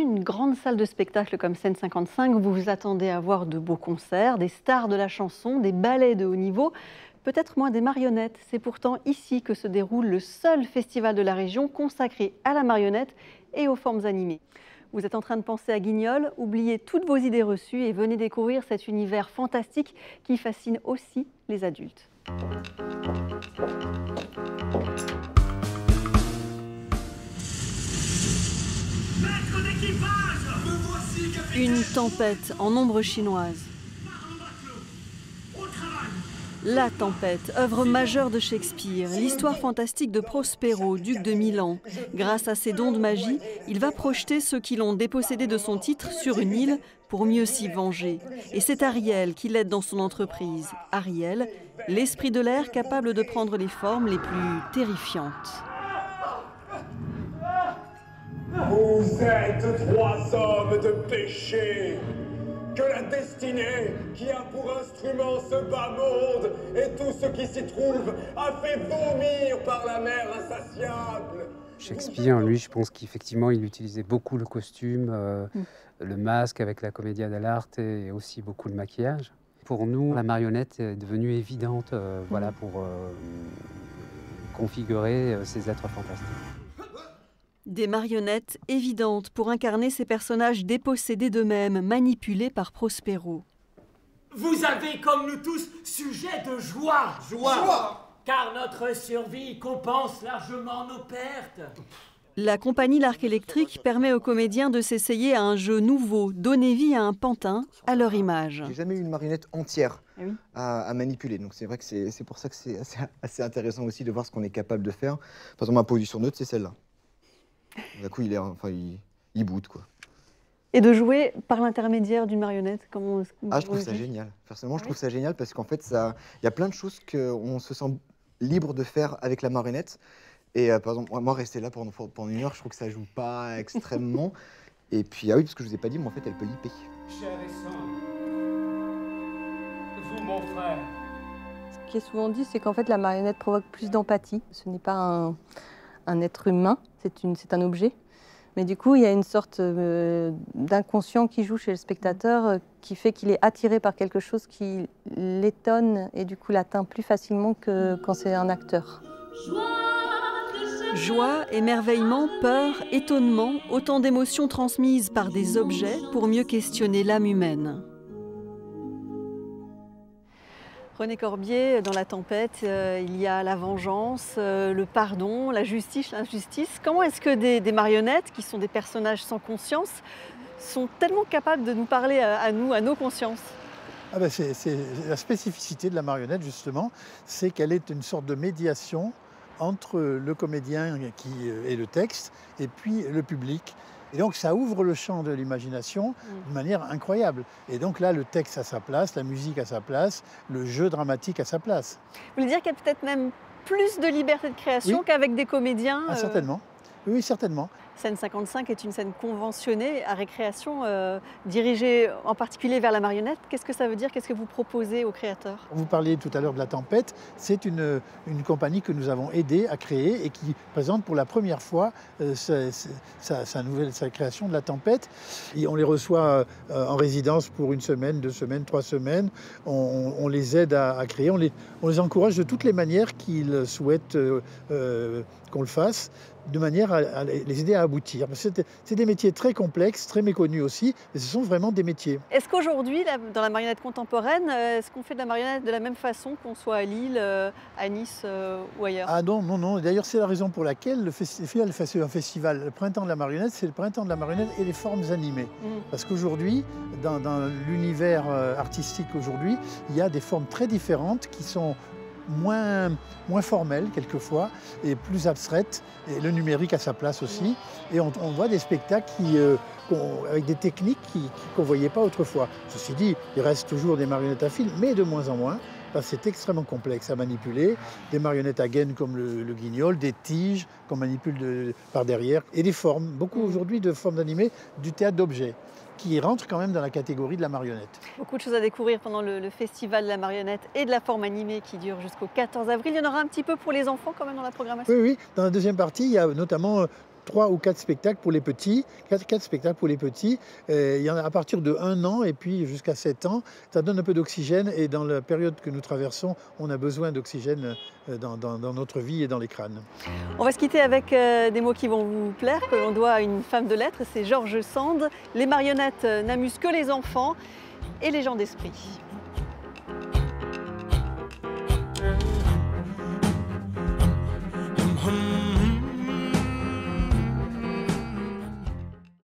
une grande salle de spectacle comme Scène 55, vous vous attendez à voir de beaux concerts, des stars de la chanson, des ballets de haut niveau, peut-être moins des marionnettes. C'est pourtant ici que se déroule le seul festival de la région consacré à la marionnette et aux formes animées. Vous êtes en train de penser à Guignol, oubliez toutes vos idées reçues et venez découvrir cet univers fantastique qui fascine aussi les adultes. Une tempête en ombre chinoise. La tempête, œuvre majeure de Shakespeare, l'histoire fantastique de Prospero, duc de Milan. Grâce à ses dons de magie, il va projeter ceux qui l'ont dépossédé de son titre sur une île pour mieux s'y venger. Et c'est Ariel qui l'aide dans son entreprise. Ariel, l'esprit de l'air capable de prendre les formes les plus terrifiantes. Vous êtes trois hommes de péché, que la destinée, qui a pour instrument ce bas monde et tout ce qui s'y trouve, a fait vomir par la mer insatiable. Shakespeare, lui, je pense qu'effectivement, il utilisait beaucoup le costume, le masque avec la commedia dell'arte et aussi beaucoup le maquillage. Pour nous, la marionnette est devenue évidente voilà, pour configurer ces êtres fantastiques. Des marionnettes évidentes pour incarner ces personnages dépossédés d'eux-mêmes, manipulés par Prospero. Vous avez, comme nous tous, sujet de joie. Joie. Car notre survie compense largement nos pertes. La compagnie L'Arc électrique permet aux comédiens de s'essayer à un jeu nouveau, donner vie à un pantin à leur image. J'ai jamais eu une marionnette entière à manipuler, donc c'est vrai que c'est pour ça que c'est assez intéressant aussi de voir ce qu'on est capable de faire. Par exemple, ma position neutre, c'est celle-là. D'un coup, il boude, quoi. Et de jouer par l'intermédiaire d'une marionnette, comment je trouve ça génial. Personnellement, je trouve ça génial parce qu'en fait, il y a plein de choses qu'on se sent libre de faire avec la marionnette. Et par exemple, moi, rester là pendant une heure, je trouve que ça joue pas extrêmement. Et puis, oui, parce que je vous ai pas dit, mais en fait, elle peut lipper. Cher et sang, vous, mon frère. Ce qui est souvent dit, c'est qu'en fait, la marionnette provoque plus d'empathie. Ce n'est pas un être humain, c'est un objet. Mais du coup, il y a une sorte d'inconscient qui joue chez le spectateur qui fait qu'il est attiré par quelque chose qui l'étonne et du coup l'atteint plus facilement que quand c'est un acteur. Joie, émerveillement, peur, étonnement, autant d'émotions transmises par des objets pour mieux questionner l'âme humaine. René Corbier, dans La Tempête, il y a la vengeance, le pardon, la justice, l'injustice. Comment est-ce que des marionnettes, qui sont des personnages sans conscience, sont tellement capables de nous parler à nous, à nos consciences ? C'est la spécificité de la marionnette, justement, c'est qu'elle est une sorte de médiation entre le comédien qui est le texte et puis le public. Et donc ça ouvre le champ de l'imagination de manière incroyable. Et donc là, le texte a sa place, la musique a sa place, le jeu dramatique a sa place. Vous voulez dire qu'il y a peut-être même plus de liberté de création qu'avec des comédiens Certainement. Oui, certainement. Scène 55 est une scène conventionnée à récréation, dirigée en particulier vers la marionnette. Qu'est-ce que ça veut dire? Qu'est-ce que vous proposez aux créateurs? Vous parliez tout à l'heure de La Tempête. C'est une compagnie que nous avons aidé à créer et qui présente pour la première fois sa création de La Tempête. Et on les reçoit en résidence pour 1 semaine, 2 semaines, 3 semaines. On les aide à créer. On les encourage de toutes les manières qu'ils souhaitent qu'on le fasse, de manière à les aider à aboutir. C'est des métiers très complexes, très méconnus aussi, mais ce sont vraiment des métiers. Est-ce qu'aujourd'hui, dans la marionnette contemporaine, est-ce qu'on fait de la marionnette de la même façon qu'on soit à Lille, à Nice ou ailleurs? Ah non. D'ailleurs, c'est la raison pour laquelle le festival fait un festival. Le printemps de la marionnette, c'est le printemps de la marionnette et les formes animées. Parce qu'aujourd'hui, dans l'univers artistique aujourd'hui, il y a des formes très différentes qui sont moins formelles quelquefois et plus abstraites, et le numérique a sa place aussi, et on voit des spectacles avec des techniques qu'on ne voyait pas autrefois. Ceci dit, il reste toujours des marionnettes à fil, mais de moins en moins, parce que c'est extrêmement complexe à manipuler, des marionnettes à gaine comme le guignol, des tiges qu'on manipule par derrière, et des formes, beaucoup aujourd'hui de formes d'animés, du théâtre d'objets, qui rentre quand même dans la catégorie de la marionnette. Beaucoup de choses à découvrir pendant le festival de la marionnette et de la forme animée qui dure jusqu'au 14 avril. Il y en aura un petit peu pour les enfants quand même dans la programmation? Oui. Dans la deuxième partie, il y a notamment 3 ou 4 spectacles pour les petits. 4 spectacles pour les petits. Il y en a à partir de 1 an et puis jusqu'à 7 ans. Ça donne un peu d'oxygène et dans la période que nous traversons, on a besoin d'oxygène dans notre vie et dans les crânes. On va se quitter avec des mots qui vont vous plaire, que l'on doit à une femme de lettres, c'est George Sand. Les marionnettes n'amusent que les enfants et les gens d'esprit.